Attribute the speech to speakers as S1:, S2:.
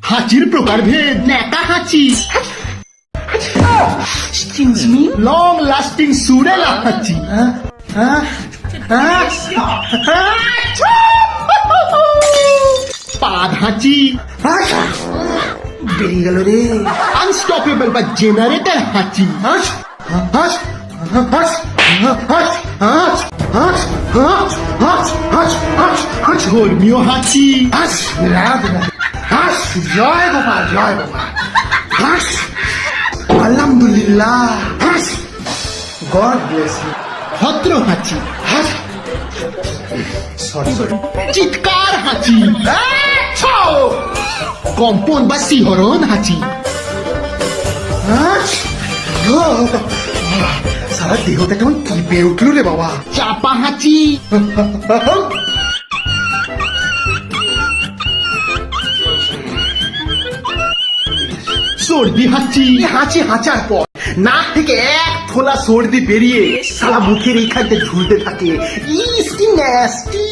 S1: হাঁচির প্রকারভেদ। ন্যাকা হাঁচি, লং লাস্টিং সুরেলা হাঁচি, পাদ হাঁচি,
S2: বেরিয়ে গেল রে।
S1: আনস্টপেবল বা জেনারেটর হাঁচি, ধর্মীয় হাঁচি,
S2: জয় গোপাল, জয় গোপাল। আলহামদুলিল্লাহ, গড ব্লেস ইউ।
S1: ভদ্র হাঁচি,
S2: সরি সরি।
S1: চিৎকার হাঁচি, কম্পন বা শিহরণ হাঁচি,
S2: সারা দেহটা কেমন কেঁপে উঠলো রে বাবা।
S1: চাপা হাঁচি, সর্দি হাঁচি।
S2: হাঁচি হাঁচার পর নাক থেকে এক থোলা সর্দি বেরিয়ে সারা মুখের এইখানটা ঝুলতে থাকে। ইস কি ন্যাস্টি।